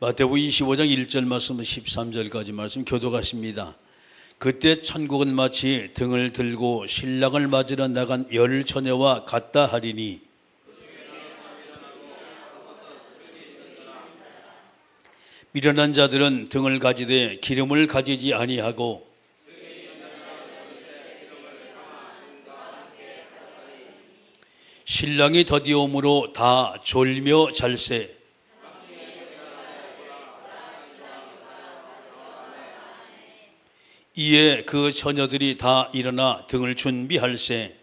마태복음 25장 1절 말씀 13절까지 말씀 교독하십니다. 그때 천국은 마치 등을 들고 신랑을 맞으러 나간 열 처녀와 같다 하리니 미련한 자들은 등을 가지되 기름을 가지지 아니하고 신랑이 더디옴으로 다 졸며 잘세. 이에 그 처녀들이 다 일어나 등을 준비할세.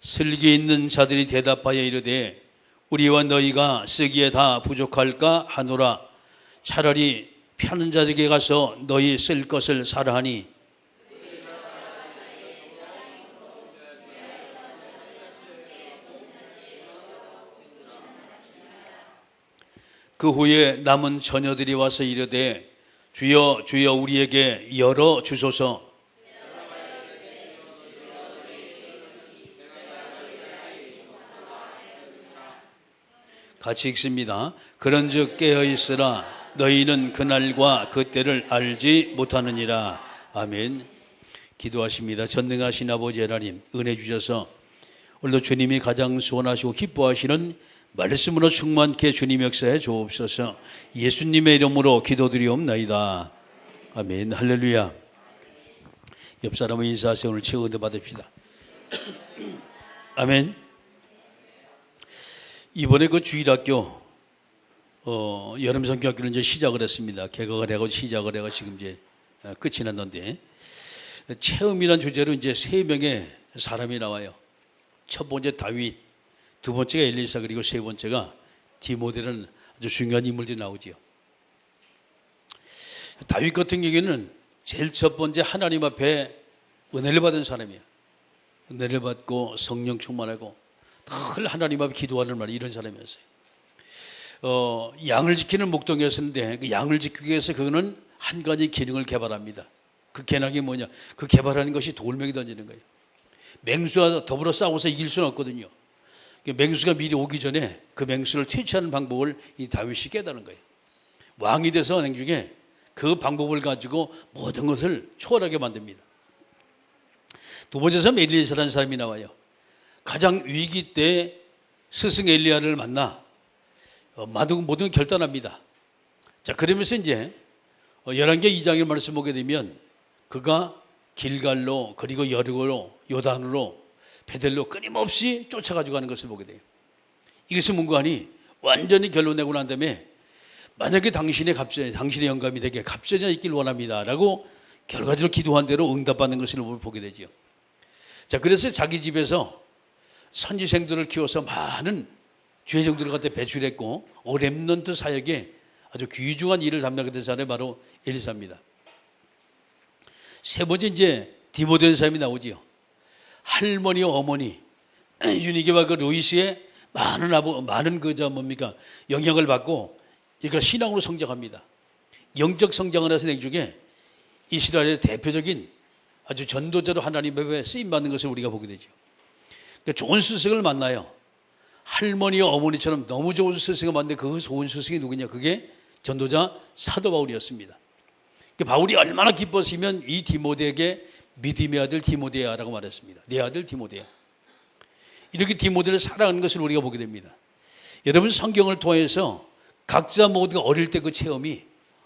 슬기 있는 자들이 대답하여 이르되 우리와 너희가 쓰기에 다 부족할까 하노라. 차라리 편한 자에게 가서 너희 쓸 것을 사라 하니 그 후에 남은 처녀들이 와서 이르되 주여 주여 우리에게 열어 주소서. 같이 읽습니다. 그런즉 깨어있으라 너희는 그날과 그때를 알지 못하느니라. 아멘. 기도하십니다. 전능하신 아버지 하나님, 은혜 주셔서 오늘도 주님이 가장 소원하시고 기뻐하시는 말씀으로 충만케 주님 역사해 주옵소서. 예수님의 이름으로 기도드리옵나이다. 아멘. 할렐루야. 옆 사람의 인사하세요. 오늘 최고 은혜 받읍시다. 아멘. 이번에 그 주일학교 여름 성경학교를 이제 시작을 했습니다. 개강을 해고 시작을 해가 지금 이제 끝이 났는데, 체험이란 주제로 이제 3명의 사람이 나와요. 첫 번째 다윗, 두 번째가 엘리사, 그리고 세 번째가 디모데라는 아주 중요한 인물들이 나오지요. 다윗 같은 경우에는 제일 첫 번째 하나님 앞에 은혜를 받은 사람이에요. 은혜를 받고 성령 충만하고 늘 하나님 앞에 기도하는 말, 이런 사람이었어요. 양을 지키는 목동이었는데 그 양을 지키기 위해서 그거는 한 가지 기능을 개발합니다. 그 개능이 뭐냐? 그 개발하는 것이 돌멩이 던지는 거예요. 맹수와 더불어 싸워서 이길 수는 없거든요. 맹수가 미리 오기 전에 그 맹수를 퇴치하는 방법을 이 다윗이 깨달은 거예요. 왕이 돼서 나중에 그 방법을 가지고 모든 것을 초월하게 만듭니다. 두 번째 사람 엘리사라는 사람이 나와요. 가장 위기 때 스승 엘리야를 만나 모든 걸 결단합니다. 자, 그러면서 이제 열왕기 2장의 말씀 보게 되면 그가 길갈로, 그리고 여리고로, 요단으로, 베델로 끊임없이 쫓아가지고 가는 것을 보게 돼요. 이것을 문고하니 완전히 결론내고 난 다음에 만약에 당신의 영감이 되게 갑절이나 있길 원합니다 라고 결과적으로 기도한 대로 응답받는 것을 보게 되죠. 자, 그래서 자기 집에서 선지생들을 키워서 많은 죄종들을 갖다 배출했고 렘넌트 사역에 아주 귀중한 일을 담당했던 사람이 바로 엘리사입니다. 세 번째 이제 디모데라는 사람이 나오지요. 할머니와 어머니 유니게와 그 로이스의 많은 영향을 받고 이걸 신앙으로 성장합니다. 영적 성장을 해서 나중에 이스라엘의 대표적인 아주 전도자로 하나님 앞에 쓰임 받는 것을 우리가 보게 되죠. 그러니까 좋은 스승을 만나요. 할머니와 어머니처럼 너무 좋은 스승을 만났는데 그 좋은 스승이 누구냐? 그게 전도자 사도 바울이었습니다. 바울이 얼마나 기뻤으면 이 디모데에게 믿음의 아들 디모데야라고 말했습니다. 내 아들 디모데야. 이렇게 디모데를 사랑하는 것을 우리가 보게 됩니다. 여러분, 성경을 통해서 각자 모두가 어릴 때 그 체험이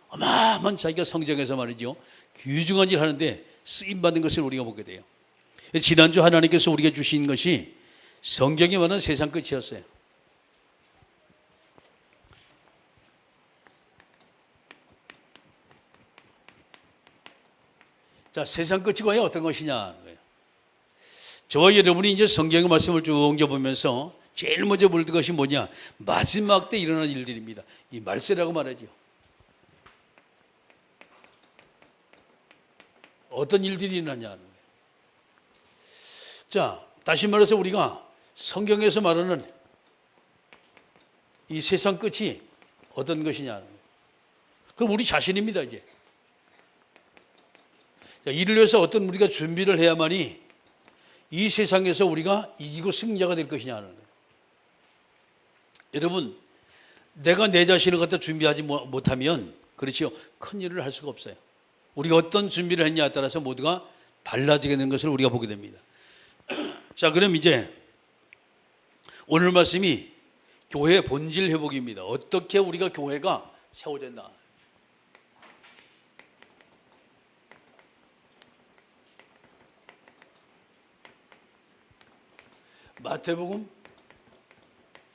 어마어마한 자기가 성장해서 말이죠, 귀중한 일 하는데 쓰임받는 것을 우리가 보게 돼요. 지난주 하나님께서 우리가 주신 것이 성경이 말하는 세상 끝이었어요. 자, 세상 끝이 과연 어떤 것이냐. 저와 여러분이 이제 성경의 말씀을 쭉 옮겨보면서 제일 먼저 볼 것이 뭐냐? 마지막 때 일어난 일들입니다. 이 말세라고 말하죠. 어떤 일들이 일어나냐. 자, 다시 말해서 우리가 성경에서 말하는 이 세상 끝이 어떤 것이냐. 그럼 우리 자신입니다, 이제. 자, 이를 위해서 어떤 우리가 준비를 해야만이 이 세상에서 우리가 이기고 승자가 될 것이냐는 거예요. 여러분, 내가 내 자신을 갖다 준비하지 못하면, 그렇죠, 큰 일을 할 수가 없어요. 우리가 어떤 준비를 했냐에 따라서 모두가 달라지게 되는 것을 우리가 보게 됩니다. 자, 그럼 이제 오늘 말씀이 교회 본질 회복입니다. 어떻게 우리가 교회가 세워졌나. 마태복음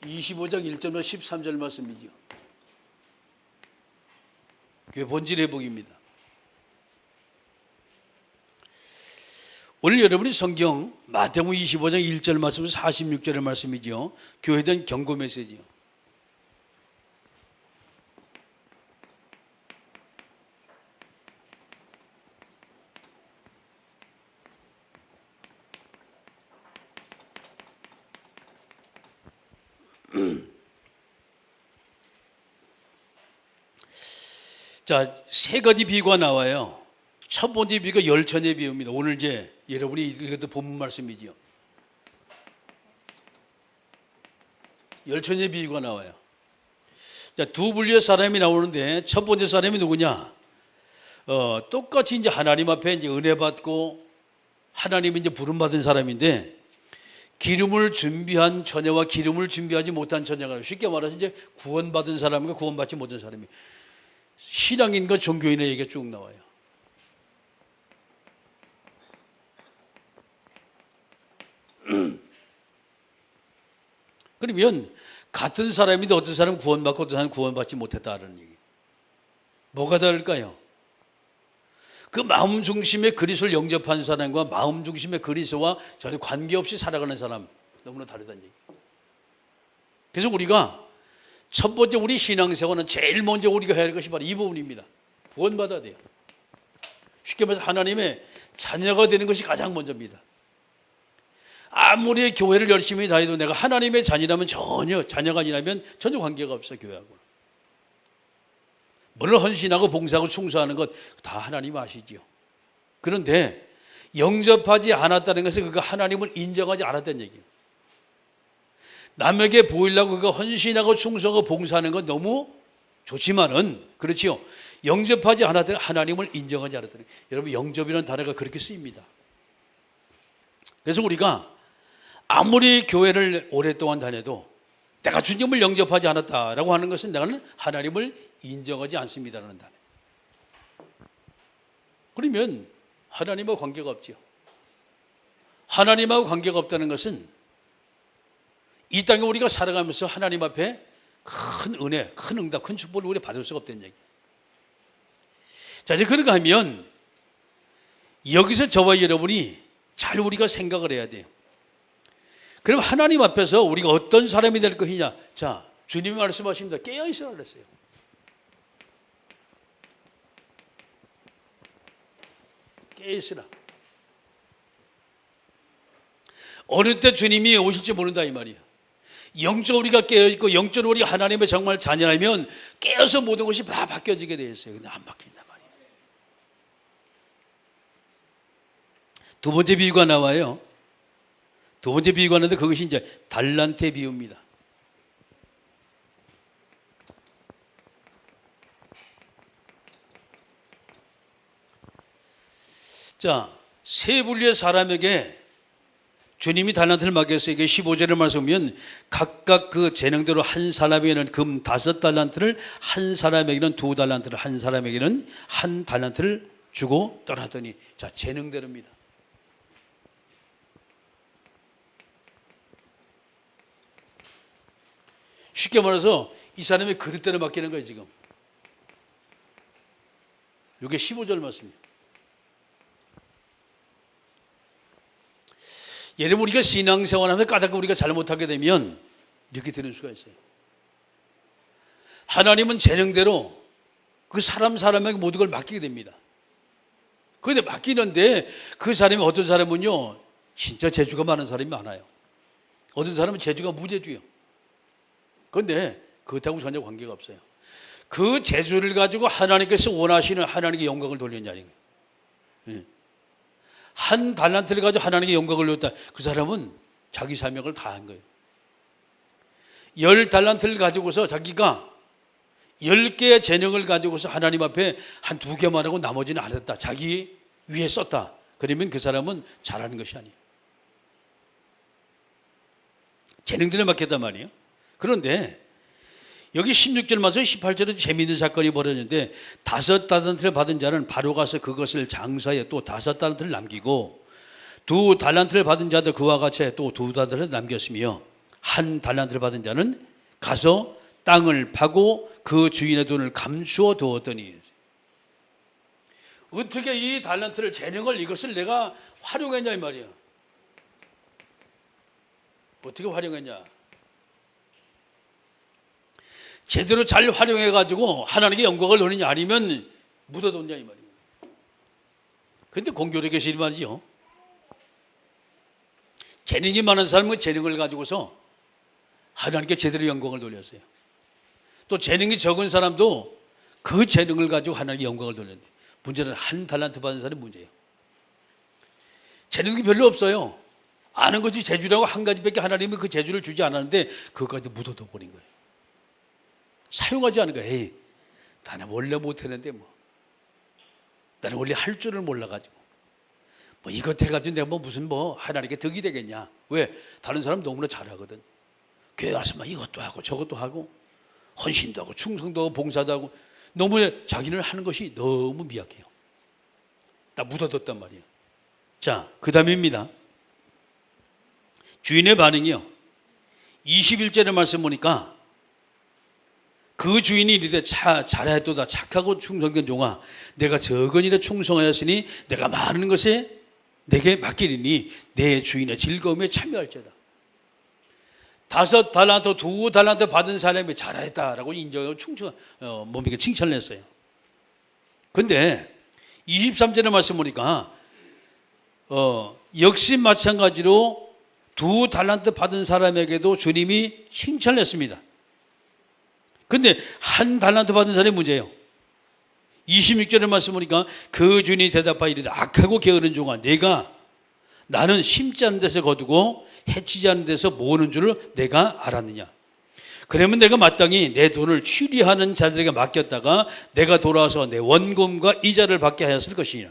25장 1절부터 13절 말씀이죠. 교회 본질 회복입니다. 오늘 여러분이 성경 마태복음 25장 1절 말씀에서 46절의 말씀이죠. 교회에 대한 경고 메시지요. 자, 세 가지 비유가 나와요. 첫 번째 비유가 열천의 비유입니다. 오늘 이제 여러분이 읽었던 본문 말씀이지요. 열천의 비유가 나와요. 자, 두 분류의 사람이 나오는데 첫 번째 사람이 누구냐? 똑같이 이제 하나님 앞에 이제 은혜 받고 하나님이 이제 부름 받은 사람인데 기름을 준비한 처녀와 기름을 준비하지 못한 처녀가, 쉽게 말해서 이제 구원받은 사람과 구원받지 못한 사람이 신앙인과 종교인의 얘기가 쭉 나와요. 그러면 같은 사람인데 어떤 사람은 구원받고 어떤 사람은 구원받지 못했다는 얘기. 뭐가 다를까요? 그 마음 중심의 그리스도를 영접한 사람과 마음 중심의 그리스도와 전혀 관계없이 살아가는 사람, 너무나 다르다는 얘기. 그래서 우리가 첫 번째 우리 신앙생활은 제일 먼저 우리가 해야 할 것이 바로 이 부분입니다. 구원받아야 돼요. 쉽게 말해서 하나님의 자녀가 되는 것이 가장 먼저입니다. 아무리 교회를 열심히 다녀도 내가 하나님의 자녀라면 전혀, 자녀가 아니라면 전혀 관계가 없어요, 교회하고. 물론 헌신하고 봉사하고 충성하는 것 다 하나님 아시지요. 그런데 영접하지 않았다는 것은 그가 하나님을 인정하지 않았다는 얘기예요. 남에게 보이려고 그가 헌신하고 충성하고 봉사하는 건 너무 좋지만은, 그렇지요, 영접하지 않았다는 하나님을 인정하지 않았다는, 여러분 영접이라는 단어가 그렇게 쓰입니다. 그래서 우리가 아무리 교회를 오랫동안 다녀도 내가 주님을 영접하지 않았다라고 하는 것은 내가는 하나님을 인정하지 않습니다라는 단어. 그러면 하나님하고 관계가 없죠. 하나님하고 관계가 없다는 것은 이 땅에 우리가 살아가면서 하나님 앞에 큰 은혜, 큰 응답, 큰 축복을 우리 받을 수가 없다는 얘기예요. 자, 이제 그런가 하면 여기서 저와 여러분이 잘 우리가 생각을 해야 돼요. 그럼 하나님 앞에서 우리가 어떤 사람이 될 것이냐? 자, 주님이 말씀하십니다. 깨어있으라 그랬어요. 깨어있으라. 어느 때 주님이 오실지 모른다 이 말이에요. 영적으로 우리가 깨어있고 영적으로 우리가 하나님의 정말 자녀라면 깨어서 모든 것이 다 바뀌어지게 되어 있어요. 근데 안 바뀐단 말이에요. 두 번째 비유가 나와요. 두 번째 비유가 나는데 그것이 이제 달란트의 비유입니다. 자, 세 분류의 사람에게 주님이 달란트를 맡겼어요. 이게 15절의 말씀을 보면 각각 그 재능대로 한 사람에게는 금 5달란트를, 한 사람에게는 2달란트를, 한 사람에게는 1달란트를 주고 떠났더니, 자, 재능대로입니다. 쉽게 말해서 이 사람이 그릇대로 맡기는 거예요, 지금. 이게 15절 말씀이에요. 여러분, 우리가 신앙생활하면서 까닭 우리가 잘못하게 되면 이렇게 되는 수가 있어요. 하나님은 재능대로 그 사람에게 모든 걸 맡기게 됩니다. 그런데 맡기는데 그 사람이, 어떤 사람은요 진짜 재주가 많은 사람이 많아요. 어떤 사람은 재주가 무재주예요. 그런데 그것하고 전혀 관계가 없어요. 그 재주를 가지고 하나님께서 원하시는 하나님께 영광을 돌리는 자리예요. 한 달란트를 가지고 하나님께 영광을 돌렸다. 그 사람은 자기 사명을 다 한 거예요. 10달란트를 가지고서 자기가 10개의 재능을 가지고서 하나님 앞에 한 2개만 하고 나머지는 안 했다. 자기 위에 썼다. 그러면 그 사람은 잘하는 것이 아니에요. 재능들에 맡겼단 말이에요. 그런데 여기 16절 말씀 18절에 재미있는 사건이 벌어졌는데 5달란트를 받은 자는 바로 가서 그것을 장사해 또 5달란트를 남기고 2달란트를 받은 자도 그와 같이 또 2달란트를 남겼으며 1달란트를 받은 자는 가서 땅을 파고 그 주인의 돈을 감추어 두었더니 어떻게 이 달란트를 재능을 이것을 내가 활용했냐 이 말이야. 어떻게 활용했냐. 제대로 잘 활용해가지고 하나님께 영광을 돌리냐 아니면 묻어뒀냐 이 말이에요. 그런데 공교롭게 계시는 말이죠. 재능이 많은 사람은 재능을 가지고서 하나님께 제대로 영광을 돌렸어요. 또 재능이 적은 사람도 그 재능을 가지고 하나님께 영광을 돌렸는데 문제는 1달란트 받은 사람이 문제예요. 재능이 별로 없어요. 아는 것이 재주라고 한 가지밖에 하나님은 그 재주를 주지 않았는데 그것까지 묻어둬 버린 거예요. 사용하지 않은 거예요. 에이, 나는 원래 못했는데 뭐. 나는 원래 할 줄을 몰라가지고. 뭐 이것 해가지고 내가 뭐 무슨 뭐 하나님께 덕이 되겠냐. 왜? 다른 사람 너무나 잘하거든. 교회 와서 막 이것도 하고 저것도 하고 헌신도 하고 충성도 하고 봉사도 하고 너무 자기는 하는 것이 너무 미약해요. 다 묻어뒀단 말이에요. 자, 그 다음입니다. 주인의 반응이요. 21절의 말씀 보니까 그 주인이 이르되 잘하였도다 착하고 충성된 종아 내가 적은 일에 충성하였으니 내가 많은 것에 내게 맡기리니 내 주인의 즐거움에 참여할지어다. 5달란트 2달란트 받은 사람이 잘했다라고 인정하고 몸에게 칭찬을 했어요. 그런데 23절의 말씀 보니까 역시 마찬가지로 2달란트 받은 사람에게도 주님이 칭찬을 했습니다. 근데 1달란트 받은 사람이 문제예요. 26절의 말씀 보니까 그 주인이 대답하여 이르되 악하고 게으른 종아 나는 심지 않은 데서 거두고 해치지 않은 데서 모으는 줄을 내가 알았느냐. 그러면 내가 마땅히 내 돈을 취리하는 자들에게 맡겼다가 내가 돌아와서 내 원금과 이자를 받게 하였을 것이니라.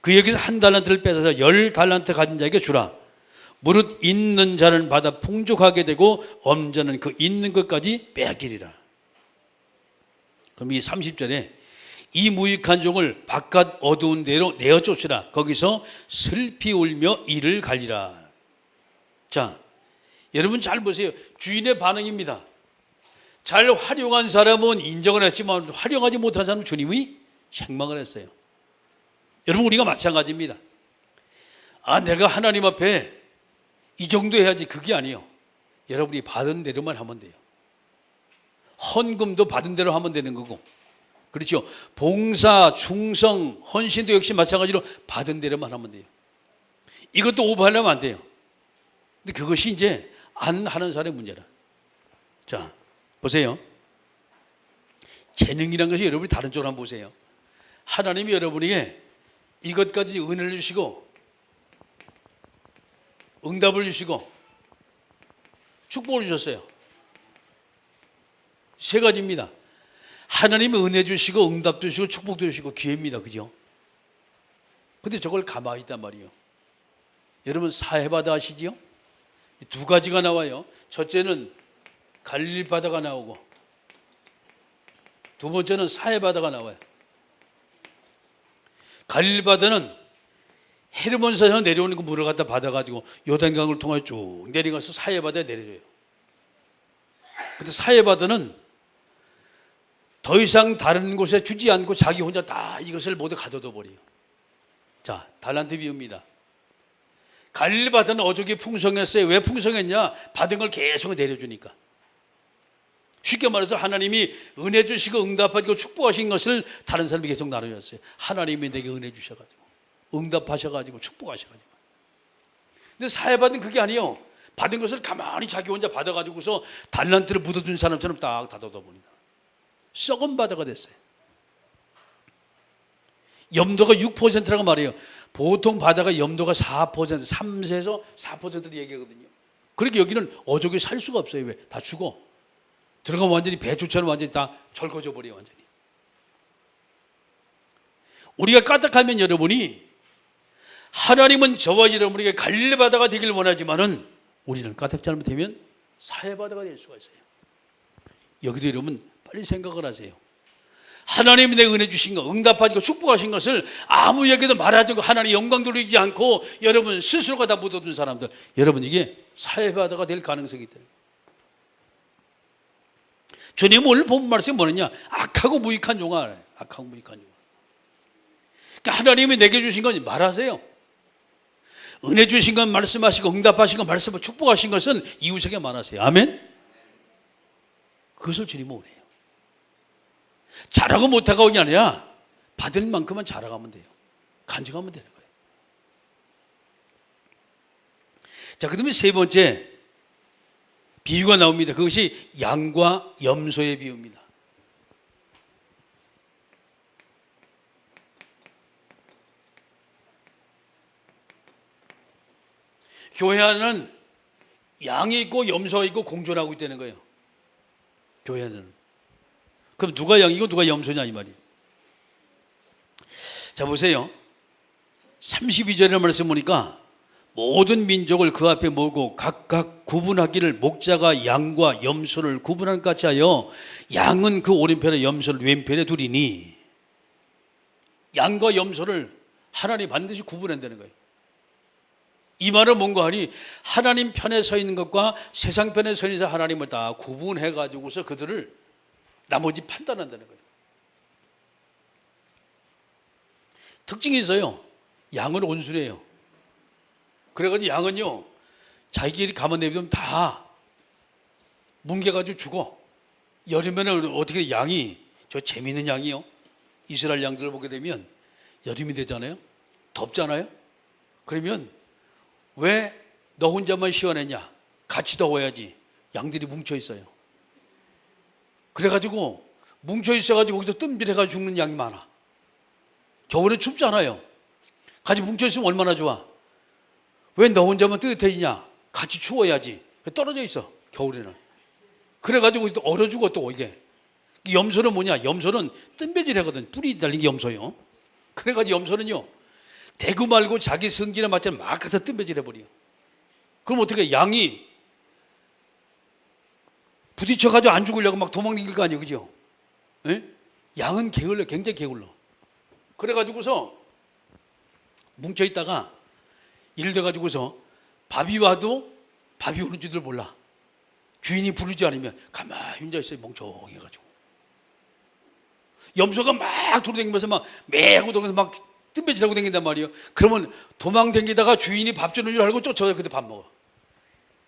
그에게서 1달란트를 뺏어서 10달란트 가진 자에게 주라. 무릇 있는 자는 받아 풍족하게 되고 없는 자는 그 있는 것까지 빼앗기리라. 그럼 이 30절에 이 무익한 종을 바깥 어두운 데로 내어 쫓으라. 거기서 슬피 울며 이를 갈리라. 자, 여러분 잘 보세요. 주인의 반응입니다. 잘 활용한 사람은 인정을 했지만 활용하지 못한 사람은 주님이 책망을 했어요. 여러분 우리가 마찬가지입니다. 내가 하나님 앞에 이 정도 해야지 그게 아니에요. 여러분이 받은 대로만 하면 돼요. 헌금도 받은 대로 하면 되는 거고 그렇죠. 봉사, 충성, 헌신도 역시 마찬가지로 받은 대로만 하면 돼요. 이것도 오버하려면 안 돼요. 근데 그것이 이제 안 하는 사람의 문제라. 자, 보세요. 재능이라는 것이 여러분이 다른 쪽으로 한번 보세요. 하나님이 여러분에게 이것까지 은혜를 주시고 응답을 주시고 축복을 주셨어요. 3가지입니다. 하나님이 은혜 주시고 응답도 주시고 축복도 주시고 기회입니다. 그죠? 근데 저걸 가만히 있단 말이에요. 여러분 사해바다 아시지요? 2가지가 나와요. 첫째는 갈릴바다가 나오고 2번째는 사해바다가 나와요. 갈릴바다는 헤르몬산에서 내려오는 그 물을 갖다 받아가지고 요단강을 통해 쭉 내려가서 사해바다에 내려줘요. 근데 사해바다는 더 이상 다른 곳에 주지 않고 자기 혼자 다 이것을 모두 가둬둬 버려요. 자, 달란트 비유입니다. 갈릴바다는 어족이 풍성했어요. 왜 풍성했냐? 받은 걸 계속 내려주니까. 쉽게 말해서 하나님이 은혜 주시고 응답하시고 축복하신 것을 다른 사람이 계속 나눠줬어요. 하나님이 내게 은혜 주셔가지고 응답하셔가지고 축복하셔가지고. 근데 사해받은 그게 아니에요. 받은 것을 가만히 자기 혼자 받아가지고서 달란트를 묻어둔 사람처럼 딱 닫아둬버린다. 썩은 바다가 됐어요. 염도가 6%라고 말해요. 보통 바다가 염도가 4%, 3에서 4%를 얘기하거든요. 그러니까 여기는 어족이 살 수가 없어요. 왜? 다 죽어. 들어가면 완전히 배추처럼 완전히 다 절거져 버려요. 완전히. 우리가 까딱하면 여러분이, 하나님은 저와 여러분에게 갈릴리 바다가 되길 원하지만은 우리는 까딱 잘못하면 사해 바다가 될 수가 있어요. 여기도 여러분 빨리 생각을 하세요. 하나님이 내 은혜 주신 것, 응답하시고 축복하신 것을 아무에게도 말하지 않고 하나님 영광 돌리지 않고 여러분 스스로가 다 묻어둔 사람들, 여러분 이게 사해바다가 될 가능성이 있다. 주님 오늘 본 말씀이 뭐냐? 악하고 무익한 종아, 악하고 무익한 종아. 그러니까 하나님이 내게 주신 건 말하세요. 은혜 주신 건 말씀하시고 응답하신 건 말씀하시고 축복하신 것은 이웃에게 말하세요. 아멘. 그것을 주님은 원해요. 잘하고 못하고 게 아니라 받을 만큼만 잘하면 돼요. 간증하면 되는 거예요. 자, 그 다음에 세 번째 비유가 나옵니다. 그것이 양과 염소의 비유입니다. 교회 안에는 양이 있고 염소가 있고 공존하고 있다는 거예요. 교회 안에는. 그럼 누가 양이고 누가 염소냐 이 말이에요. 자, 보세요. 32절의 말씀 보니까 모든 민족을 그 앞에 모으고 각각 구분하기를 목자가 양과 염소를 구분한 것 같이 하여 양은 그 오른편에 염소를 왼편에 두리니, 양과 염소를 하나님 반드시 구분한다는 거예요. 이 말은 뭔가 하니 하나님 편에 서 있는 것과 세상 편에 서 있는 하나님을 다 구분해 가지고서 그들을 나머지 판단한다는 거예요. 특징이 있어요. 양은 온순해요. 그래가지고 양은요, 자기끼리 가만 내비두면 다 뭉개가지고 죽어. 여름에는 어떻게 양이, 저 재미있는 양이요, 이스라엘 양들을 보게 되면 여름이 되잖아요. 덥잖아요. 그러면 왜 너 혼자만 시원했냐? 같이 더워야지. 양들이 뭉쳐 있어요. 그래가지고 뭉쳐 있어가지고 거기서 뜸들여가지고 죽는 양이 많아. 겨울에 춥잖아요. 같이 뭉쳐 있으면 얼마나 좋아. 왜 너 혼자만 뜨뜻해지냐? 같이 추워야지. 떨어져 있어 겨울에는. 그래가지고 또 얼어 죽어. 또 이게 염소는 뭐냐? 염소는 뜸배질하거든. 뿌리 달린 게 염소요. 그래가지고 염소는요, 대구 말고 자기 성질에 맞지 막 가서 뜸배질해버려. 그럼 어떻게, 양이 부딪혀가지고 안 죽으려고 막 도망다닐 거 아니에요, 그죠? 에? 양은 게을러, 굉장히 게을러. 그래가지고서 뭉쳐있다가 일 돼가지고서 밥이 와도 밥이 오는 줄을 몰라. 주인이 부르지 않으면 가만히 혼자 있어요, 멍청해가지고. 염소가 막 돌아다니면서 막 매고 돌아다니면서 막 뜸배질하고 다닌단 말이에요. 그러면 도망 다니다가 주인이 밥 주는 줄 알고 쫓아가서 그때 밥 먹어.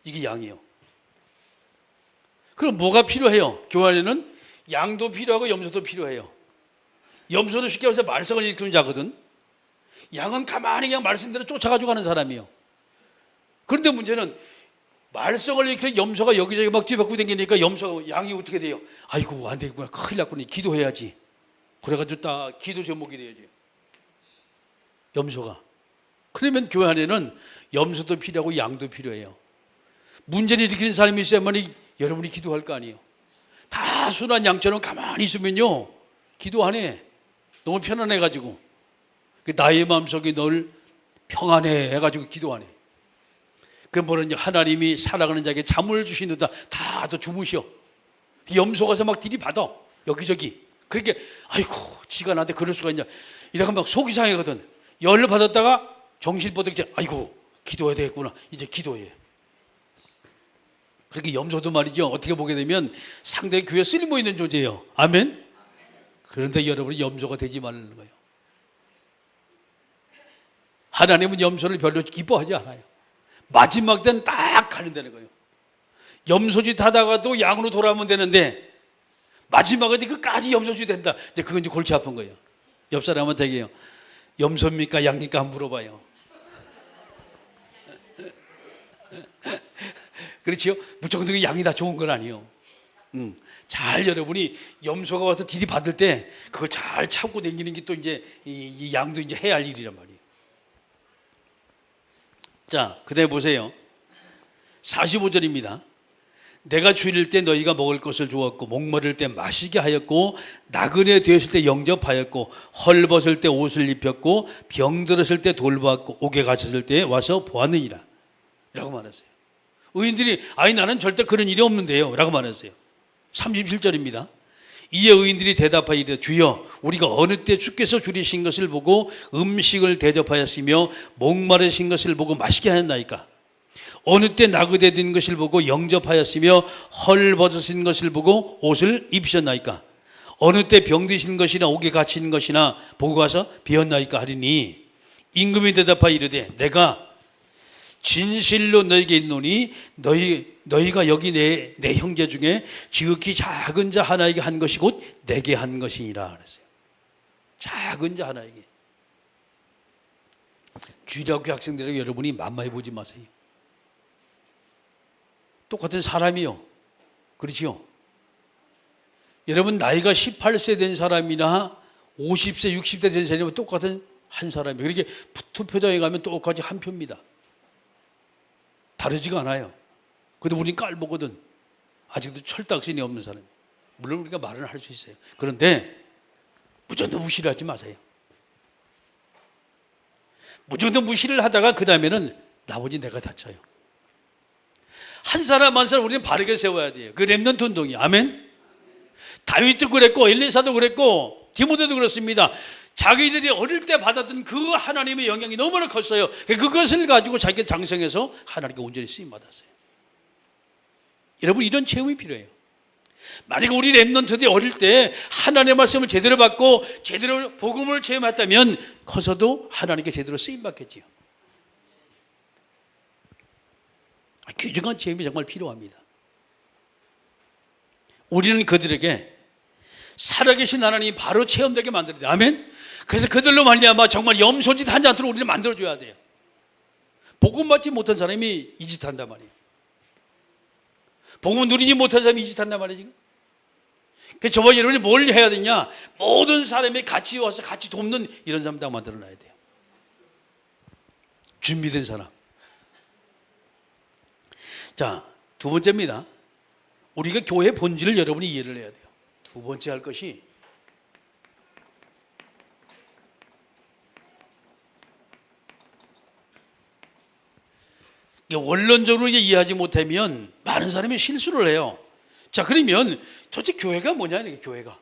이게 양이에요. 그럼 뭐가 필요해요? 교회 안에는 양도 필요하고 염소도 필요해요. 염소는 쉽게 말해서 말썽을 일으키는 자거든. 양은 가만히 그냥 말씀대로 쫓아가지고 가는 사람이에요. 그런데 문제는 말썽을 일으키는 염소가 여기저기 막 뒤바꾸고 다니니까 양이 어떻게 돼요? 아이고 안 되겠구나, 큰일 났구나, 기도해야지. 그래가지고 딱 기도 제목이 돼야지, 염소가. 그러면 교회 안에는 염소도 필요하고 양도 필요해요. 문제를 일으키는 사람이 있어야만 여러분이 기도할 거 아니에요. 다 순한 양처럼 가만히 있으면요, 기도 안 해. 너무 편안해가지고. 나의 마음속에 널 평안해 해가지고 기도 안 해. 그럼 뭐는 하나님이 살아가는 자에게 잠을 주시는다 다 더 주무셔. 염소 가서 막 들이받아 여기저기. 그렇게 아이고 지가 나한테 그럴 수가 있냐 이러고 막 속이 상하거든. 열을 받았다가 정신 뻗어지, 아이고 기도해야 되겠구나, 이제 기도해. 그렇게 염소도 말이죠, 어떻게 보게 되면 상당히 교회에 쓸모 있는 존재예요. 아멘. 그런데 여러분이 염소가 되지 말라는 거예요. 하나님은 염소를 별로 기뻐하지 않아요. 마지막 때는 딱 가는다는 거예요. 염소짓 하다가도 양으로 돌아오면 되는데 마지막에 끝까지 염소짓 된다. 이제 그건 이제 골치 아픈 거예요. 옆 사람한테 얘기해요. 염소입니까 양입니까 한번 물어봐요. 그렇지요? 무조건 그 양이 다 좋은 건 아니에요. 잘 여러분이 염소가 와서 들이받을 때 그걸 잘 참고 다니는 게 또 이제 이 양도 이제 해야 할 일이란 말이에요. 자, 그다음에 보세요. 45절입니다. 내가 줄일 때 너희가 먹을 것을 주었고 목마를 때 마시게 하였고 나그네 되었을 때 영접하였고 헐벗을 때 옷을 입혔고 병들었을 때 돌보았고 옥에 갇혔을 때 와서 보았느니라 라고 말했어요. 의인들이 아니 나는 절대 그런 일이 없는데요 라고 말했어요. 37절입니다. 이에 의인들이 대답하여 이르되 주여 우리가 어느 때 주께서 줄이신 것을 보고 음식을 대접하였으며 목마르신 것을 보고 마시게 하였나이까. 어느 때 나그네 된 것을 보고 영접하였으며 헐벗으신 것을 보고 옷을 입으셨나이까. 어느 때 병드신 것이나 옥에 갇힌 것이나 보고 가서 비었나이까 하리니 임금이 대답하여 이르되 내가 진실로 너에게 있노니 너희가 여기 내 형제 중에 지극히 작은 자 하나에게 한 것이 곧 내게 한 것이니라 그랬어요. 작은 자 하나에게. 주일학교 학생들에게 여러분이 만만히 보지 마세요. 똑같은 사람이요. 그렇지요? 여러분 나이가 18세 된 사람이나 50세, 60세 된 사람은 똑같은 한 사람이에요. 그렇게 투표장에 가면 똑같이 한 표입니다. 다르지가 않아요. 근데 우리는 깔보거든. 아직도 철딱선이 없는 사람. 물론 우리가 말은 할 수 있어요. 그런데 무조건 무시를 하지 마세요. 무조건 무시를 하다가 그 다음에는 나머지 내가 다쳐요. 한 사람 한 사람 우리는 바르게 세워야 돼요. 그 렘넌트 운동이. 아멘. 다윗도 그랬고 엘리사도 그랬고 디모데도 그렇습니다. 자기들이 어릴 때 받았던 그 하나님의 영향이 너무나 컸어요. 그것을 가지고 자기가 장성해서 하나님께 온전히 쓰임받았어요. 여러분 이런 체험이 필요해요. 만약 우리 렘넌트들이 어릴 때 하나님의 말씀을 제대로 받고 제대로 복음을 체험했다면 커서도 하나님께 제대로 쓰임받겠지요. 귀중한 체험이 정말 필요합니다. 우리는 그들에게 살아계신 하나님이 바로 체험되게 만들어야 돼요. 아멘. 그래서 그들로 말미암아 정말 염소짓 하지 않도록 우리는 만들어줘야 돼요. 복음 받지 못한 사람이 이 짓 한단 말이에요. 복음 누리지 못한 사람이 이 짓 한단 말이에요. 지금. 그래서 저와 여러분이 뭘 해야 되냐? 모든 사람이 같이 와서 같이 돕는 이런 사람 다 만들어놔야 돼요. 준비된 사람. 자, 두 번째입니다. 우리가 교회 본질을 여러분이 이해를 해야 돼요. 두 번째 할 것이 원론적으로 이해하지 못하면 많은 사람이 실수를 해요. 자, 그러면 도대체 교회가 뭐냐? 교회가.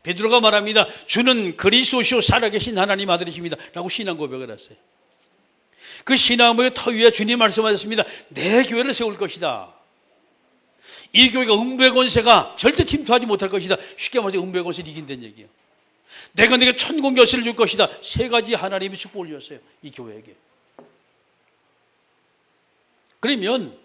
베드로가 말합니다. 주는 그리스도시요 살아계신 하나님 아들이십니다 라고 신앙 고백을 했어요. 그 신앙 고백 터 위에 주님 말씀하셨습니다. 내 교회를 세울 것이다. 이 교회가 음부의 권세가 절대 침투하지 못할 것이다. 쉽게 말해서 음부의 권세를 이긴다는 얘기예요. 내가 네게 천국 열쇠를 줄 것이다. 세 가지 하나님의 축복을 주셨어요. 이 교회에게. 그러면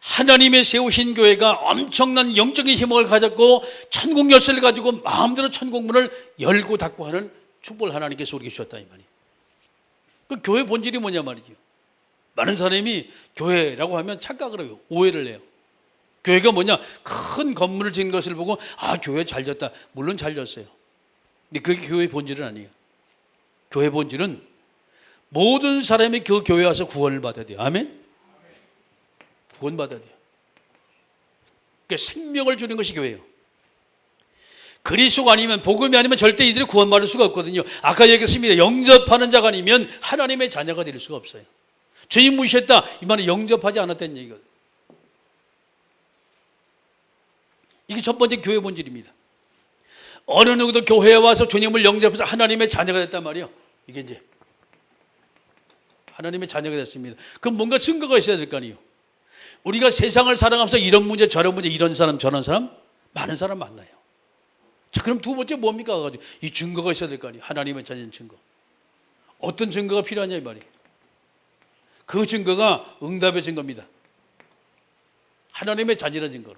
하나님의 세우신 교회가 엄청난 영적인 희망을 가졌고 천국 열쇠를 가지고 마음대로 천국문을 열고 닫고 하는 축복을 하나님께서 우리에게 주셨다 이 말이에요. 그 교회 본질이 뭐냐 말이죠. 많은 사람이 교회라고 하면 착각을 해요. 오해를 해요. 교회가 뭐냐? 큰 건물을 지은 것을 보고 아 교회 잘 졌다. 물론 잘 졌어요. 근데 그게 교회의 본질은 아니에요. 교회 본질은 모든 사람이 그 교회에 와서 구원을 받아야 돼요. 아멘? 구원받아야 돼요. 그러니까 생명을 주는 것이 교회예요. 그리스도가 아니면 복음이 아니면 절대 이들이 구원받을 수가 없거든요. 아까 얘기했습니다. 영접하는 자가 아니면 하나님의 자녀가 될 수가 없어요. 주님 무시했다. 이 말은 영접하지 않았다는 얘기거든요. 이게 첫 번째 교회 본질입니다. 어느 누구도 교회에 와서 주님을 영접해서 하나님의 자녀가 됐단 말이에요. 이게 이제 하나님의 자녀가 됐습니다. 그럼 뭔가 증거가 있어야 될 거 아니에요. 우리가 세상을 살아가면서 이런 문제 저런 문제 이런 사람 저런 사람 많은 사람 만나요. 자, 그럼 두 번째 뭡니까? 이 증거가 있어야 될 거 아니에요. 하나님의 자녀인 증거. 어떤 증거가 필요하냐 이 말이에요. 그 증거가 응답의 증거입니다. 하나님의 자녀라는 증거로.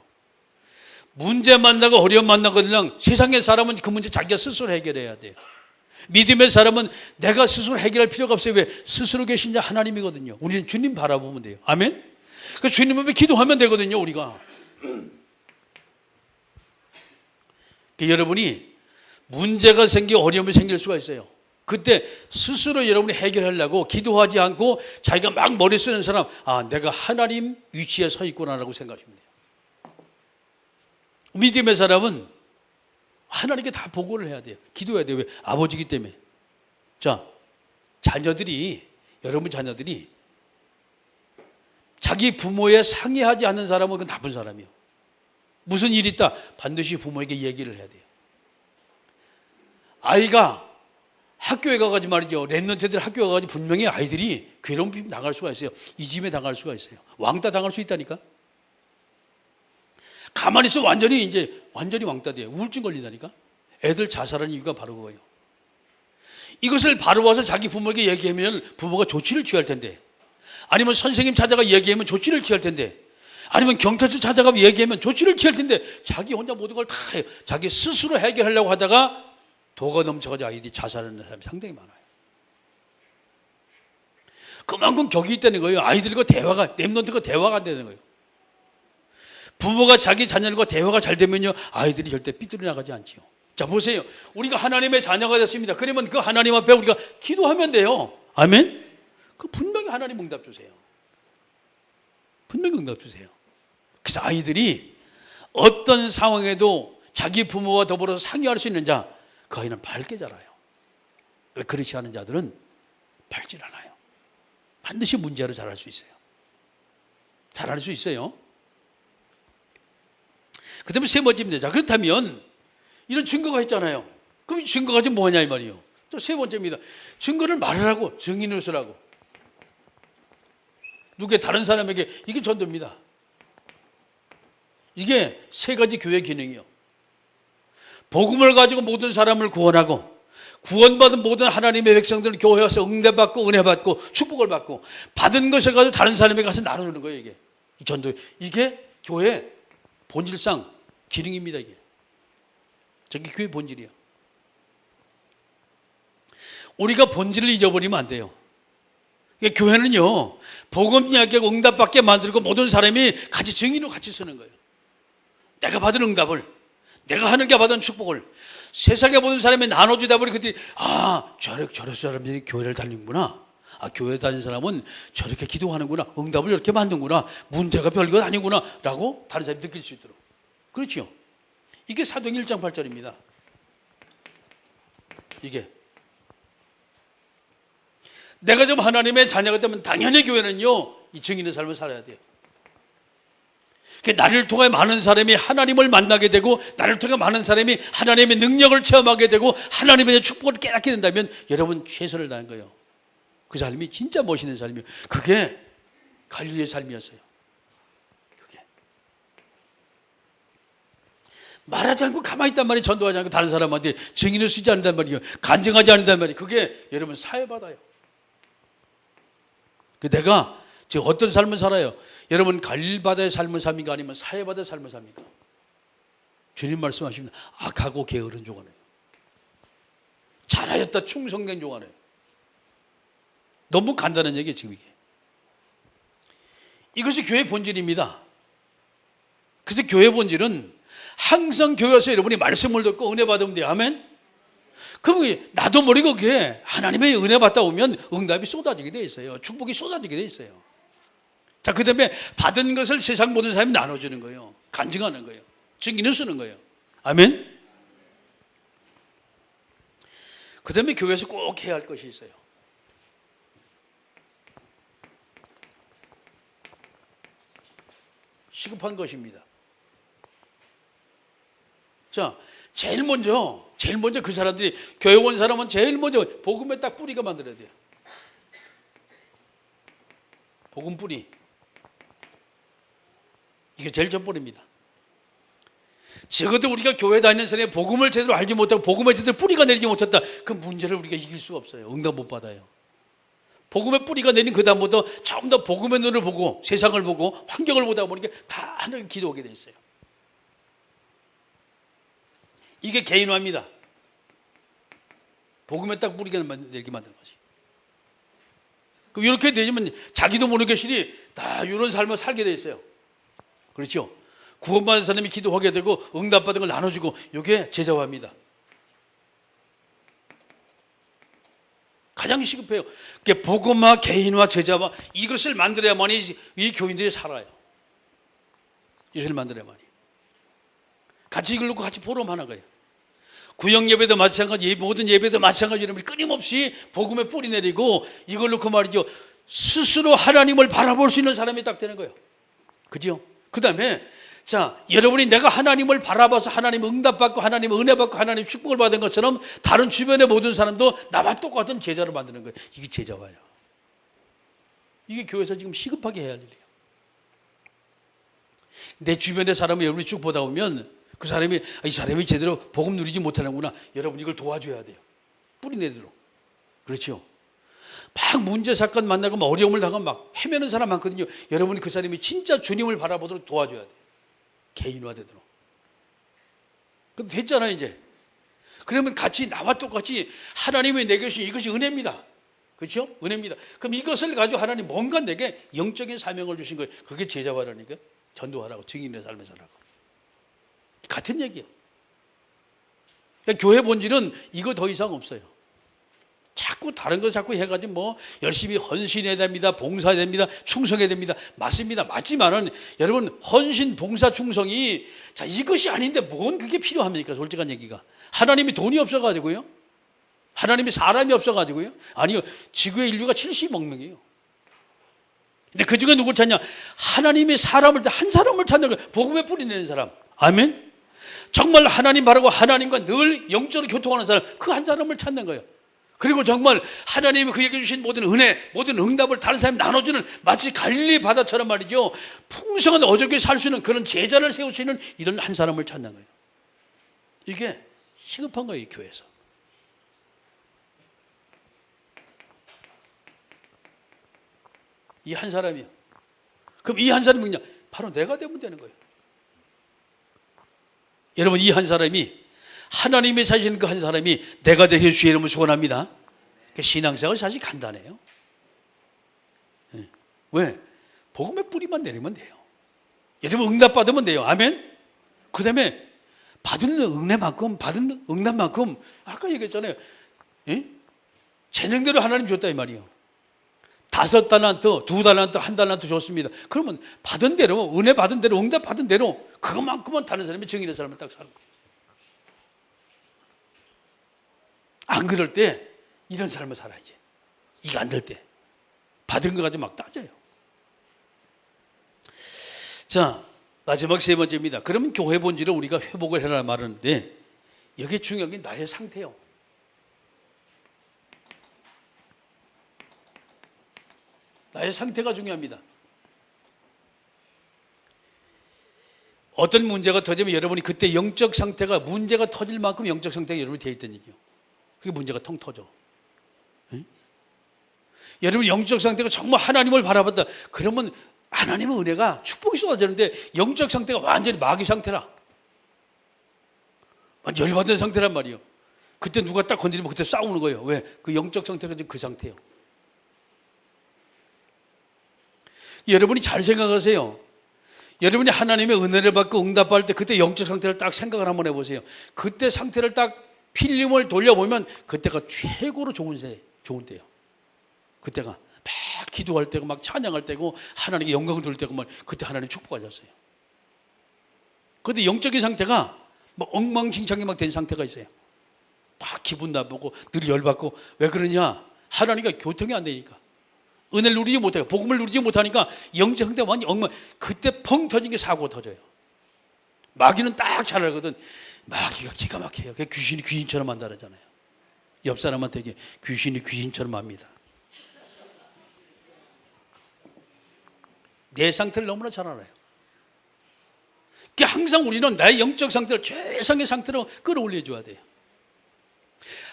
문제 만나고 어려움 만나거든요. 세상의 사람은 그 문제 자기가 스스로 해결해야 돼요. 믿음의 사람은 내가 스스로 해결할 필요가 없어요. 왜? 스스로 계신 자 하나님이거든요. 우리는 주님 바라보면 돼요. 아멘? 그 주님 앞에 기도하면 되거든요. 우리가. 여러분이 문제가 생기고 어려움이 생길 수가 있어요. 그때 스스로 여러분이 해결하려고 기도하지 않고 자기가 막 머리 쓰는 사람, 아, 내가 하나님 위치에 서 있구나라고 생각하시면 돼요. 믿음의 사람은 하나님께 다 보고를 해야 돼요. 기도해야 돼요. 왜? 아버지기 때문에. 자, 여러분 자녀들이 자기 부모에 상의하지 않는 사람은 그건 나쁜 사람이에요. 무슨 일이 있다, 반드시 부모에게 얘기를 해야 돼요. 아이가 학교에 가가지고 말이죠. 랩런트들 학교에 가가지고 분명히 아이들이 괴로움 당할 수가 있어요. 이 집에 당할 수가 있어요. 왕따 당할 수 있다니까. 가만히 있어 완전히 왕따 돼요. 우울증 걸린다니까. 애들 자살하는 이유가 바로 그거예요. 이것을 바로 와서 자기 부모에게 얘기하면 부모가 조치를 취할 텐데, 아니면 선생님 찾아가 얘기하면 조치를 취할 텐데, 아니면 경찰서 찾아가 얘기하면 조치를 취할 텐데, 자기 혼자 모든 걸 다 해요. 자기 스스로 해결하려고 하다가 도가 넘쳐가지고 아이들이 자살하는 사람이 상당히 많아요. 그만큼 격이 있다는 거예요. 아이들과 랩런트가 대화가 안 되는 거예요. 부모가 자기 자녀들과 대화가 잘 되면요, 아이들이 절대 삐뚤어 나가지 않지요. 자, 보세요. 우리가 하나님의 자녀가 됐습니다. 그러면 그 하나님 앞에 우리가 기도하면 돼요. 아멘? 그 분명히 하나님 응답 주세요. 분명히 응답 주세요. 그래서 아이들이 어떤 상황에도 자기 부모와 더불어서 상의할 수 있는 자, 그 아이는 밝게 자라요. 그렇지 않은 자들은 밝질 않아요. 반드시 문제로 자랄 수 있어요. 자랄 수 있어요. 그 다음에 세 번째입니다. 자, 그렇다면 이런 증거가 있잖아요. 그럼 증거가 지금 뭐냐 이 말이에요. 또 세 번째입니다. 증거를 말하라고, 증인을 쓰라고. 누구의 다른 사람에게, 이게 전도입니다. 이게 세 가지 교회 기능이요. 복음을 가지고 모든 사람을 구원하고, 구원받은 모든 하나님의 백성들을 교회에 와서 응대받고 은혜받고 축복을 받고, 받은 것을 가지고 다른 사람에게 가서 나누는 거예요. 이게 전도, 이게 교회 본질상 기능입니다. 이게 저게 교회 본질이야. 우리가 본질을 잊어버리면 안 돼요. 교회는요, 복음 이야기하고 응답받게 만들고 모든 사람이 같이 증인으로 같이 쓰는 거예요. 내가 받은 응답을, 내가 하늘께 받은 축복을 세상에 모든 사람이 나눠주다 보니 그들이, 아, 저런 사람들이 교회를 다니는구나. 아, 교회 다니는 사람은 저렇게 기도하는구나. 응답을 이렇게 만드는구나. 문제가 별것 아니구나. 라고 다른 사람이 느낄 수 있도록. 그렇죠. 이게 사도행 1장 8절입니다. 이게. 내가 좀 하나님의 자녀가 되면 당연히 교회는요, 이 증인의 삶을 살아야 돼요. 나를 통해 많은 사람이 하나님을 만나게 되고, 나를 통해 많은 사람이 하나님의 능력을 체험하게 되고, 하나님의 축복을 깨닫게 된다면 여러분 최선을 다한 거예요. 그 삶이 진짜 멋있는 삶이에요. 그게 갈릴리의 삶이었어요. 그게 말하지 않고 가만히 있단 말이에요. 전도하지 않고 다른 사람한테 증인을 쓰지 않는단 말이에요. 간증하지 않는단 말이에요. 그게 여러분 사회받아요. 내가 지금 어떤 삶을 살아요? 여러분 갈릴바다의 삶을 삽니까? 아니면 사회바다의 삶을 삽니까? 주님 말씀하십니다. 악하고 게으른 종아네요. 잘하였다 충성된 종아네요. 너무 간단한 얘기예요. 지금 이게. 이것이 교회 본질입니다. 그래서 교회 본질은 항상 교회에서 여러분이 말씀을 듣고 은혜 받으면 돼요. 아멘? 그럼 나도 모르게 그게 하나님의 은혜 받다 오면 응답이 쏟아지게 돼 있어요. 축복이 쏟아지게 돼 있어요. 자, 그 다음에 받은 것을 세상 모든 사람이 나눠주는 거예요. 간증하는 거예요. 증인을 쓰는 거예요. 아멘? 그 다음에 교회에서 꼭 해야 할 것이 있어요. 시급한 것입니다. 자, 제일 먼저 그 사람들이, 교회 온 사람은 제일 먼저 복음에 딱 뿌리가 만들어야 돼요. 복음 뿌리. 이게 제일 첫번입니다. 적어도 우리가 교회 다니는 사람이 복음을 제대로 알지 못하고 복음에 제대로 뿌리가 내리지 못했다. 그 문제를 우리가 이길 수가 없어요. 응답 못 받아요. 복음의 뿌리가 내린 그 다음부터 처음 더 복음의 눈을 보고 세상을 보고 환경을 보다 보니까 다 하나님 기도하게 돼 있어요. 이게 개인화입니다. 복음에 딱 뿌리가 내리게 만드는 거지. 그럼 이렇게 되면 자기도 모르게 신이 다 이런 삶을 살게 돼 있어요. 그렇죠? 구원받은 사람이 기도하게 되고 응답받은 걸 나눠주고, 이게 제자화입니다. 가장 시급해요. 복음화, 개인화, 제자화 이것을 만들어야만이 이 교인들이 살아요. 이것을 만들어야만이. 같이 이걸 놓고 같이 포럼하는 거예요. 구역 예배도 마찬가지, 모든 예배도 마찬가지로 끊임없이 복음에 뿌리 내리고 이걸 놓고 말이죠. 스스로 하나님을 바라볼 수 있는 사람이 딱 되는 거예요. 그죠? 그 다음에 자, 여러분이 내가 하나님을 바라봐서 하나님 응답받고 하나님 은혜 받고 하나님 축복을 받은 것처럼 다른 주변의 모든 사람도 나와 똑같은 제자를 만드는 거예요. 이게 제자화예요. 이게 교회에서 지금 시급하게 해야 할 일이에요. 내 주변의 사람을 여러분이 쭉 보다 보면 그 사람이 이 사람이 제대로 복음 누리지 못하는구나. 여러분 이걸 도와줘야 돼요. 뿌리 내도록. 그렇죠? 막 문제 사건 만나고 막 어려움을 당하면 막 헤매는 사람 많거든요. 여러분이 그 사람이 진짜 주님을 바라보도록 도와줘야 돼요. 개인화되도록. 그럼 됐잖아요 이제. 그러면 같이 나와 똑같이 하나님이 내게 주신 이것이 은혜입니다. 그렇죠? 은혜입니다. 그럼 이것을 가지고 하나님 뭔가 내게 영적인 사명을 주신 거예요. 그게 제자화라니까. 전도하라고, 증인의 삶을 살라고. 같은 얘기예요. 그러니까 교회 본질은 이거 더 이상 없어요. 자꾸 다른 거 자꾸 해가지고 뭐 열심히 헌신해야 됩니다. 봉사해야 됩니다. 충성해야 됩니다. 맞습니다. 맞지만은 여러분 헌신, 봉사, 충성이 자 이것이 아닌데 뭔 그게 필요합니까? 솔직한 얘기가. 하나님이 돈이 없어가지고요. 하나님이 사람이 없어가지고요. 아니요. 지구의 인류가 70억 명이에요. 근데 그 중에 누굴 찾냐? 하나님이 사람을, 한 사람을 찾는 거예요. 복음에 뿌리 내는 사람. 아멘? 정말 하나님 바라고 하나님과 늘 영적으로 교통하는 사람, 그 한 사람을 찾는 거예요. 그리고 정말 하나님이 그에게 주신 모든 은혜, 모든 응답을 다른 사람이 나눠주는 마치 갈릴리 바다처럼 말이죠. 풍성한 어저께 살 수 있는 그런 제자를 세울 수 있는 이런 한 사람을 찾는 거예요. 이게 시급한 거예요, 이 교회에서. 이 한 사람이요. 그럼 이 한 사람이 그냥 바로 내가 되면 되는 거예요. 여러분 이 한 사람이 하나님이 사시는 그 한 사람이 내가 되게 주의 이름을 소원합니다. 그러니까 신앙생활 사실 간단해요. 네. 왜? 복음의 뿌리만 내리면 돼요. 여러분 응답 받으면 돼요. 아멘. 그 다음에 받은 은혜만큼 받은 응답만큼 아까 얘기했잖아요. 예? 재능대로 하나님 줬다 이 말이에요. 5달란트, 2달란트, 1달란트 줬습니다. 그러면 받은 대로 은혜 받은 대로 응답 받은 대로 그것만큼은 다른 사람이 증인의 사람을 딱 사는 거예요. 안 그럴 때 이런 삶을 살아야지. 이거 안 될 때 받은 거 가지고 막 따져요. 자, 마지막 세 번째입니다. 그러면 교회 본질을 우리가 회복을 해라 말하는데 여기 중요한 게 나의 상태요. 나의 상태가 중요합니다. 어떤 문제가 터지면 여러분이 그때 영적 상태가 문제가 터질 만큼 영적 상태가 여러분이 되어 있다는 얘기예요. 그게 문제가 텅 터져. 응? 여러분 영적 상태가 정말 하나님을 바라봤다. 그러면 하나님의 은혜가 축복이 쏟아지는데 영적 상태가 완전히 마귀 상태라. 완전 열받은 상태란 말이에요. 그때 누가 딱 건드리면 그때 싸우는 거예요. 왜? 그 영적 상태가 지금 그 상태예요. 여러분이 잘 생각하세요. 여러분이 하나님의 은혜를 받고 응답할 때 그때 영적 상태를 딱 생각을 한번 해보세요. 그때 상태를 딱 필름을 돌려보면 그때가 최고로 좋은 때예요. 그때가 막 기도할 때고 막 찬양할 때고 하나님께 영광을 돌릴 때고 막 그때 하나님 축복하셨어요. 그런데 영적인 상태가 막 엉망진창이 막 된 상태가 있어요. 막 기분 나쁘고 늘 열받고 왜 그러냐? 하나님과 교통이 안 되니까. 은혜를 누리지 못해요. 복음을 누리지 못하니까 영적 상태가 완전 엉망. 그때 펑 터진 게 사고가 터져요. 마귀는 딱 잘 알거든. 마귀가 기가 막혀요. 귀신이 귀신처럼 한다잖아요. 옆 사람한테 귀신이 귀신처럼 합니다. 내 상태를 너무나 잘 알아요. 항상 우리는 나의 영적 상태를 최상의 상태로 끌어올려줘야 돼요.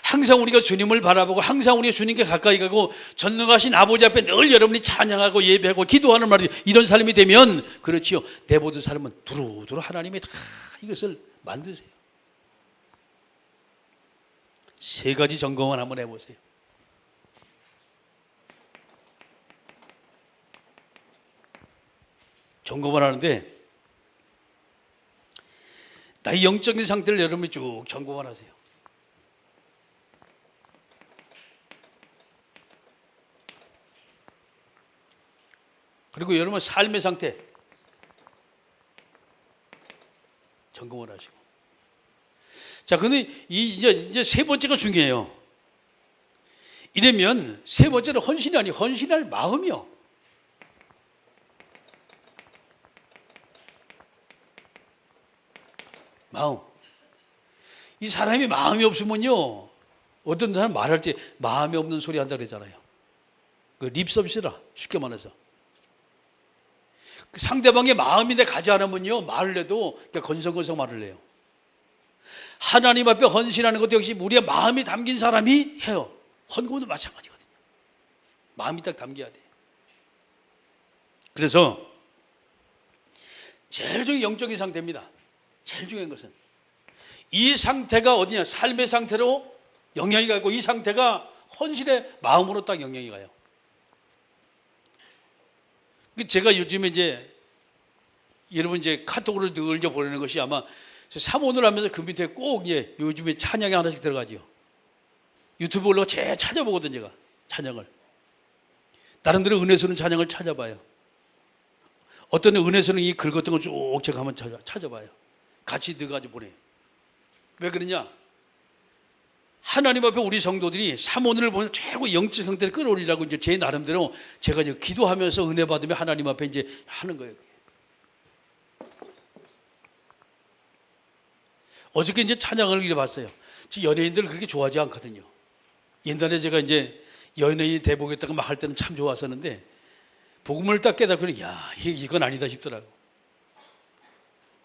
항상 우리가 주님을 바라보고 항상 우리가 주님께 가까이 가고 전능하신 아버지 앞에 늘 여러분이 찬양하고 예배하고 기도하는 말이 이런 삶이 되면 그렇지요. 내 모든 삶은 두루두루 하나님이 다 이것을 만드세요. 세 가지 점검을 한번 해보세요. 점검을 하는데 나의 영적인 상태를 여러분이 쭉 점검을 하세요. 그리고 여러분 삶의 상태 점검을 하시고. 자, 근데 이제 세 번째가 중요해요. 이러면 세 번째는 헌신이 아니 헌신할 마음이요. 마음. 이 사람이 마음이 없으면요, 어떤 사람 말할 때 마음이 없는 소리 한다 그러잖아요. 그 립 서비스라, 쉽게 말해서. 그 상대방의 마음이 내 가지 않으면요, 말을 해도 건성건성 말을 해요. 하나님 앞에 헌신하는 것도 역시 우리의 마음이 담긴 사람이 해요. 헌금도 마찬가지거든요. 마음이 딱 담겨야 돼. 그래서 제일 중요한 영적인 상태입니다. 제일 중요한 것은 이 상태가 어디냐, 삶의 상태로 영향이 가고 이 상태가 헌신의 마음으로 딱 영향이 가요. 제가 요즘에 여러분 카톡으로 늘 보내는 것이 아마 사모를 하면서 그 밑에 꼭 요즘에 찬양이 하나씩 들어가죠. 유튜브 올라가 제일 찾아보거든, 제가 찬양을. 다른 데는 은혜스러운 찬양을 찾아봐요. 어떤 은혜스러운 이 글 같은 걸 쭉 제가 한번 찾아봐요. 같이 넣어가지고 보내요. 왜 그러냐? 하나님 앞에 우리 성도들이 사모를 보면 최고 영적 형태를 끌어올리라고 제 나름대로 제가 기도하면서 은혜 받으며 하나님 앞에 하는 거예요. 어저께 찬양을 이래 봤어요. 연예인들 그렇게 좋아하지 않거든요. 옛날에 제가 연예인 대보겠다고 막 할 때는 참 좋았었는데, 복음을 딱 깨닫고, 야, 이건 아니다 싶더라고.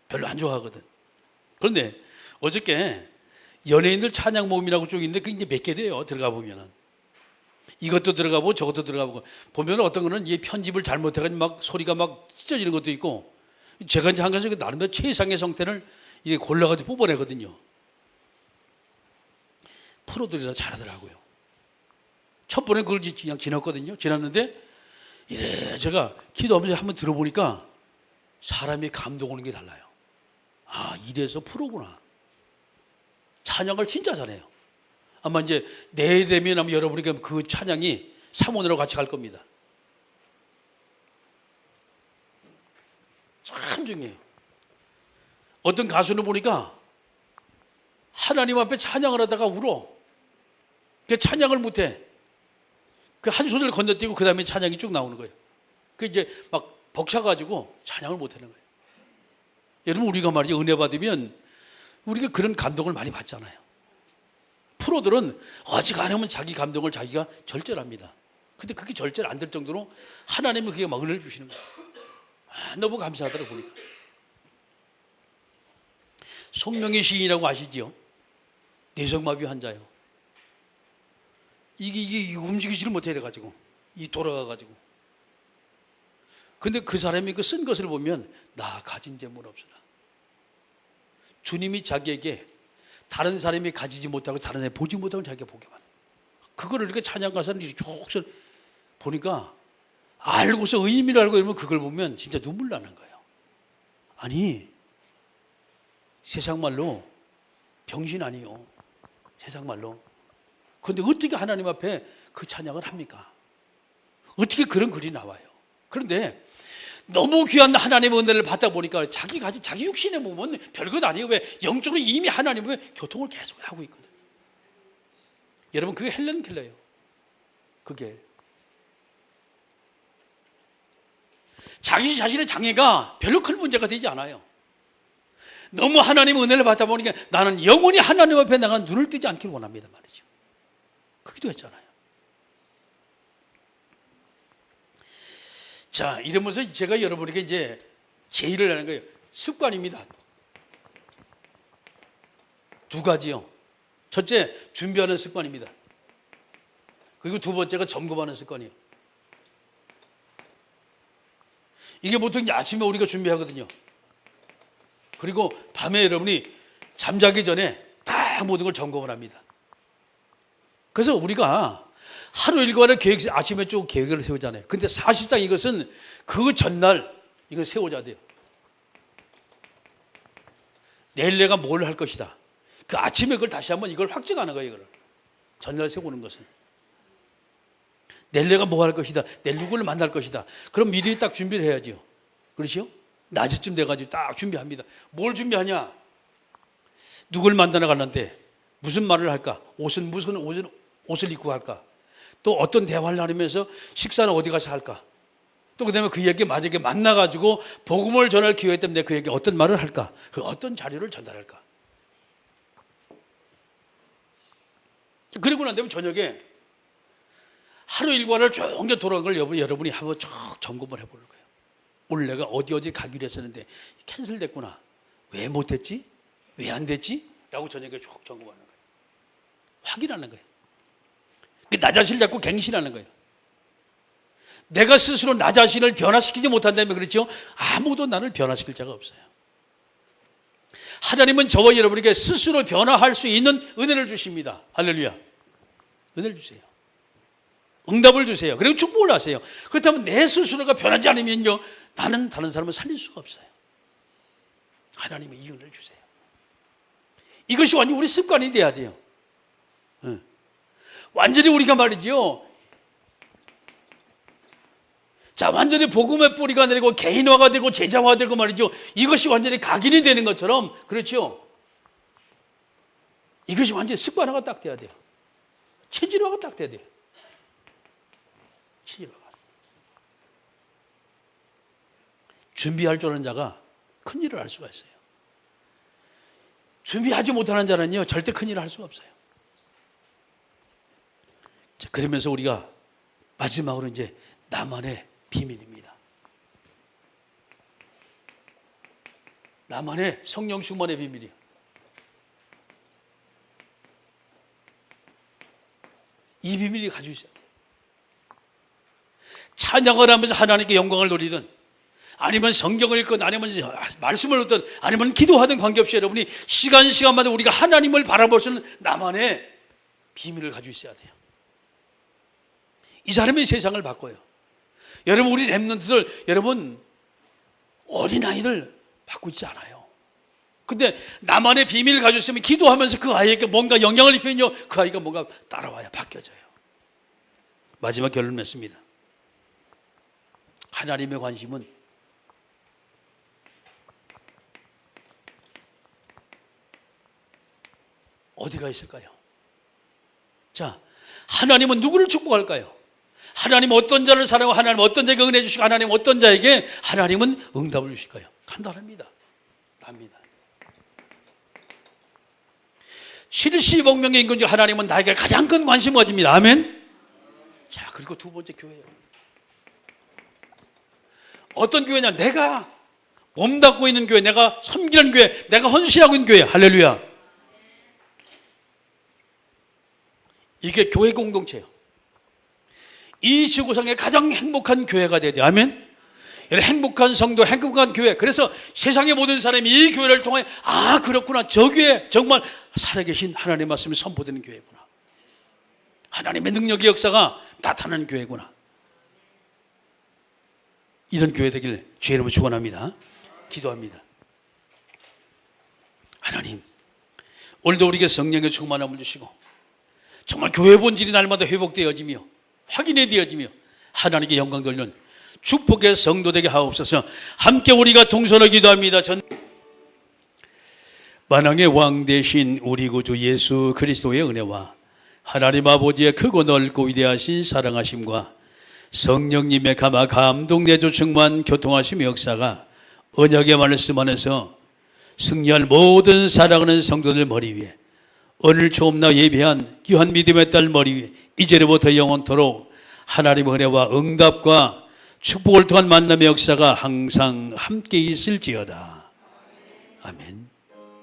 별로 안 좋아하거든. 그런데 어저께 연예인들 찬양 모임이라고 쭉 있는데 그게 몇 개 돼요. 들어가 보면은 이것도 들어가고 저것도 들어가고, 보면 어떤 거는 편집을 잘못해가지고 막 소리가 막 찢어지는 것도 있고, 제가 한 가지 나름대로 최상의 성태를 골라가지고 뽑아내거든요. 프로들이라 잘하더라고요. 첫 번에 그걸 그냥 지났거든요. 지났는데 이래 제가 기도하면서 한번 들어보니까 사람이 감동 오는 게 달라요. 아, 이래서 프로구나. 찬양을 진짜 잘해요. 아마 내일 되면 아마 여러분이 그 찬양이 사모님하고 같이 갈 겁니다. 참 중요해요. 어떤 가수는 보니까 하나님 앞에 찬양을 하다가 울어. 그 찬양을 못해. 그 한 소절 건너뛰고 그 다음에 찬양이 쭉 나오는 거예요. 그 막 벅차가지고 찬양을 못하는 거예요. 여러분, 우리가 말이죠, 은혜 받으면 우리가 그런 감동을 많이 받잖아요. 프로들은 어지간하면 자기 감동을 자기가 절제합니다. 근데 그게 절제 안 될 정도로 하나님은 그게 막 은혜를 주시는 거예요. 아, 너무 감사하더라고 보니까. 송명희 시인이라고 아시죠? 뇌성마비 환자요. 이게 움직이지를 못해 이래가지고 돌아가가지고. 근데 그 사람이 그 쓴 것을 보면 나 가진 재물 없으나 주님이 자기에게 다른 사람이 가지지 못하고 다른 사람이 보지 못하고 자기가 보게 만든. 그거를 이렇게 찬양 가사를 쭉 보니까 알고서 의미를 알고 이러면 그걸 보면 진짜 눈물 나는 거예요. 아니, 세상 말로 병신 아니요. 세상 말로. 그런데 어떻게 하나님 앞에 그 찬양을 합니까? 어떻게 그런 글이 나와요? 그런데 너무 귀한 하나님의 은혜를 받다 보니까 자기 육신의 몸은 별것 아니에요. 왜? 영적으로 이미 하나님의 교통을 계속 하고 있거든. 여러분, 그게 헬렌 켈러예요. 그게 자기 자신의 장애가 별로 큰 문제가 되지 않아요. 너무 하나님의 은혜를 받다 보니까 나는 영원히 하나님 앞에 내가 눈을 뜨지 않기를 원합니다 말이죠. 그 기도했잖아요. 자, 이러면서 제가 여러분에게 제의를 하는 거예요. 습관입니다. 두 가지요. 첫째, 준비하는 습관입니다. 그리고 두 번째가 점검하는 습관이에요. 이게 보통 아침에 우리가 준비하거든요. 그리고 밤에 여러분이 잠자기 전에 다 모든 걸 점검을 합니다. 그래서 우리가 하루 일과를 아침에 쭉 계획을 세우잖아요. 근데 사실상 이것은 그 전날 이걸 세워줘야 돼요. 내일 내가 뭘 할 것이다. 그 아침에 그걸 다시 한번 이걸 확증하는 거예요. 이걸 전날 세우는 것은. 내일 내가 뭐 할 것이다. 내일 누구를 만날 것이다. 그럼 미리 딱 준비를 해야죠. 그렇죠? 낮에쯤 돼가지고 딱 준비합니다. 뭘 준비하냐? 누굴 만나러 가는데 무슨 말을 할까? 옷은 무슨 옷을 입고 갈까? 또 어떤 대화를 나누면서 식사는 어디 가서 할까? 또 그다음에 그 얘기 만약에 만나가지고 복음을 전할 기회 때문에 그 얘기 어떤 말을 할까? 그 어떤 자료를 전달할까? 그리고 난 다음에 저녁에 하루 일과를 종종 돌아간 걸 여러분이 한번 쭉 점검을 해보는 거예요. 오늘 내가 어디 가기로 했었는데 캔슬됐구나. 왜 못했지? 왜 안 됐지? 라고 저녁에 쭉 점검하는 거예요. 확인하는 거예요. 나 자신을 자꾸 갱신하는 거예요. 내가 스스로 나 자신을 변화시키지 못한다면 그렇죠? 아무도 나를 변화시킬 자가 없어요. 하나님은 저와 여러분에게 스스로 변화할 수 있는 은혜를 주십니다. 할렐루야. 은혜를 주세요. 응답을 주세요. 그리고 축복을 하세요. 그렇다면 내 스스로가 변하지 않으면요, 나는 다른 사람을 살릴 수가 없어요. 하나님의 이 은혜를 주세요. 이것이 완전히 우리 습관이 돼야 돼요. 완전히 우리가 말이죠, 자, 완전히 복음의 뿌리가 내리고 개인화가 되고 제자화되고 말이죠. 이것이 완전히 각인이 되는 것처럼, 그렇죠? 이것이 완전히 습관화가 딱 돼야 돼요. 체질화가 딱 돼야 돼요. 체질화가. 준비할 줄 아는 자가 큰 일을 할 수가 있어요. 준비하지 못하는 자는요, 절대 큰 일을 할 수가 없어요. 자, 그러면서 우리가 마지막으로 이제 나만의 비밀입니다. 나만의 성령 충만의 비밀이요. 이 비밀이 가지고 있어야 돼요. 찬양을 하면서 하나님께 영광을 돌리든, 아니면 성경을 읽건, 아니면 말씀을 듣든, 아니면 기도하든 관계없이 여러분이 시간마다 우리가 하나님을 바라볼 수 있는 나만의 비밀을 가지고 있어야 돼요. 이 사람이 세상을 바꿔요. 여러분, 우리 렘넌트들, 여러분, 어린아이들 바꾸지 않아요. 근데 나만의 비밀을 가지고 있으면 기도하면서 그 아이에게 뭔가 영향을 입히면요, 그 아이가 뭔가 따라와야 바뀌어져요. 마지막 결론 맺습니다. 하나님의 관심은 어디가 있을까요? 자, 하나님은 누구를 축복할까요? 하나님 어떤 자를 사랑하고, 하나님 어떤 자에게 은혜 주시고, 하나님 어떤 자에게 하나님은 응답을 주실까요? 간단합니다. 답니다. 70억 명의 인구 중 하나님은 나에게 가장 큰 관심을 가집니다. 아멘. 자, 그리고 두 번째 교회예요. 어떤 교회냐? 내가 몸담고 있는 교회, 내가 섬기는 교회, 내가 헌신하고 있는 교회. 할렐루야. 이게 교회 공동체예요. 이 지구상의 가장 행복한 교회가 돼야 돼요. 아멘. 행복한 성도, 행복한 교회. 그래서 세상의 모든 사람이 이 교회를 통해, 아, 그렇구나, 저 교회 정말 살아계신 하나님의 말씀이 선포되는 교회구나, 하나님의 능력의 역사가 나타나는 교회구나, 이런 교회 되길 주의 이름으로 축원합니다. 기도합니다. 하나님, 오늘도 우리에게 성령의 충만함을 주시고, 정말 교회 본질이 날마다 회복되어지며 확인되어지며 하나님께 영광 돌리는 축복의 성도 되게 하옵소서. 함께 우리가 동서로 기도합니다. 만왕의 왕 되신 우리 구주 예수 그리스도의 은혜와 하나님 아버지의 크고 넓고 위대하신 사랑하심과 성령님의 감동 내주 충만 교통하심의 역사가 언약의 말씀 안에서 승리할 모든 사랑하는 성도들 머리 위에, 오늘 처음나 예배한 귀한 믿음의 딸 머리 위에 이제로부터 영원토록 하나님의 은혜와 응답과 축복을 통한 만남의 역사가 항상 함께 있을지어다. 아멘.